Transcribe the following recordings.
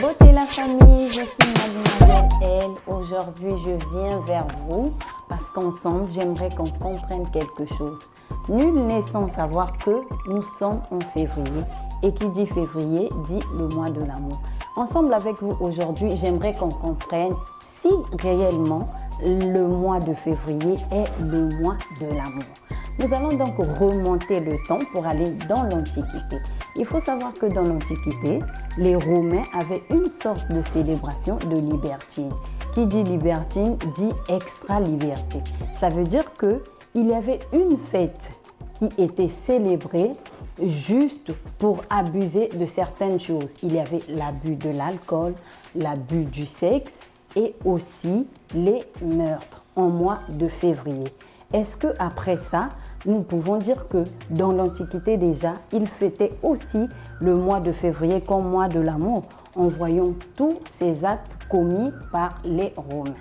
Beauté la famille, je suis Mademoiselle Elle. Aujourd'hui, je viens vers vous parce qu'ensemble, j'aimerais qu'on comprenne quelque chose. Nul n'est sans savoir que nous sommes en février et qui dit février dit le mois de l'amour. Ensemble avec vous aujourd'hui, j'aimerais qu'on comprenne si réellement le mois de février est le mois de l'amour. Nous allons donc remonter le temps pour aller dans l'Antiquité. Il faut savoir que dans l'Antiquité, les Romains avaient une sorte de célébration de libertine. Qui dit libertine dit extra-liberté. Ça veut dire qu'il y avait une fête qui était célébrée juste pour abuser de certaines choses. Il y avait l'abus de l'alcool, l'abus du sexe et aussi les meurtres en mois de février. Est-ce qu'après ça, nous pouvons dire que dans l'Antiquité déjà, ils fêtaient aussi le mois de février comme mois de l'amour en voyant tous ces actes commis par les Romains.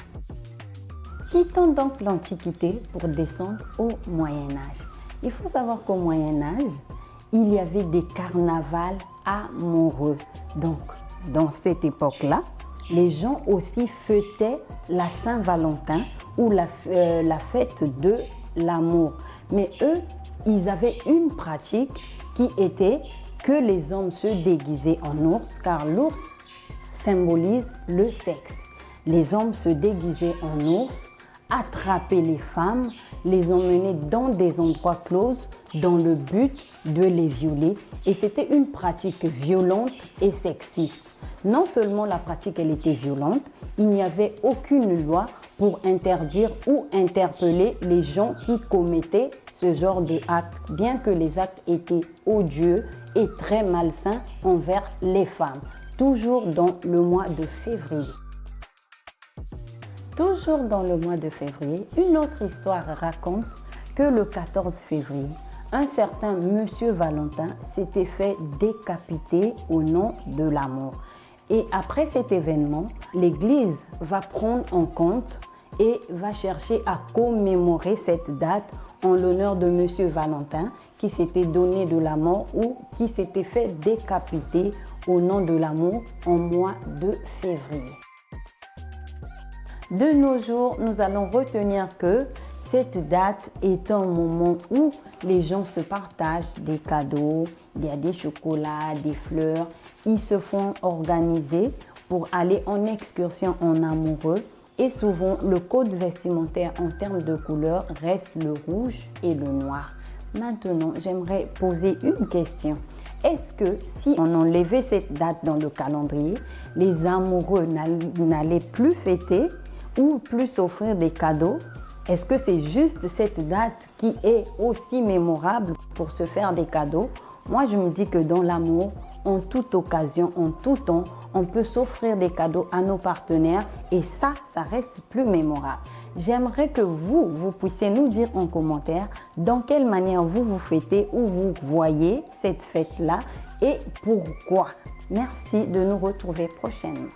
Quittons donc l'Antiquité pour descendre au Moyen-Âge. Il faut savoir qu'au Moyen-Âge, il y avait des carnavals amoureux. Donc, dans cette époque-là, les gens aussi fêtaient la Saint-Valentin ou la fête de l'amour. Mais eux, ils avaient une pratique qui était que les hommes se déguisaient en ours, car l'ours symbolise le sexe. Les hommes se déguisaient en ours, attrapaient les femmes, les emmenaient dans des endroits clos dans le but de les violer. Et c'était une pratique violente et sexiste. Non seulement la pratique elle était violente, il n'y avait aucune loi pour interdire ou interpeller les gens qui commettaient ce genre d'actes, bien que les actes étaient odieux et très malsains envers les femmes. Toujours dans le mois de février. Toujours dans le mois de février, une autre histoire raconte que le 14 février, un certain Monsieur Valentin s'était fait décapiter au nom de l'amour. Et après cet événement, l'Église va prendre en compte et va chercher à commémorer cette date en l'honneur de Monsieur Valentin qui s'était donné de la mort ou qui s'était fait décapiter au nom de l'amour en mois de février. De nos jours, nous allons retenir que cette date est un moment où les gens se partagent des cadeaux, il y a des chocolats, des fleurs. Ils se font organiser pour aller en excursion en amoureux et souvent le code vestimentaire en termes de couleur reste le rouge et le noir. Maintenant, j'aimerais poser une question. Est-ce que si on enlevait cette date dans le calendrier, les amoureux n'allaient plus fêter ou plus s'offrir des cadeaux? Est-ce que c'est juste cette date qui est aussi mémorable pour se faire des cadeaux? Moi, je me dis que dans l'amour, en toute occasion, en tout temps, on peut s'offrir des cadeaux à nos partenaires et ça reste plus mémorable. J'aimerais que vous puissiez nous dire en commentaire dans quelle manière vous fêtez ou vous voyez cette fête-là et pourquoi. Merci de nous retrouver prochainement.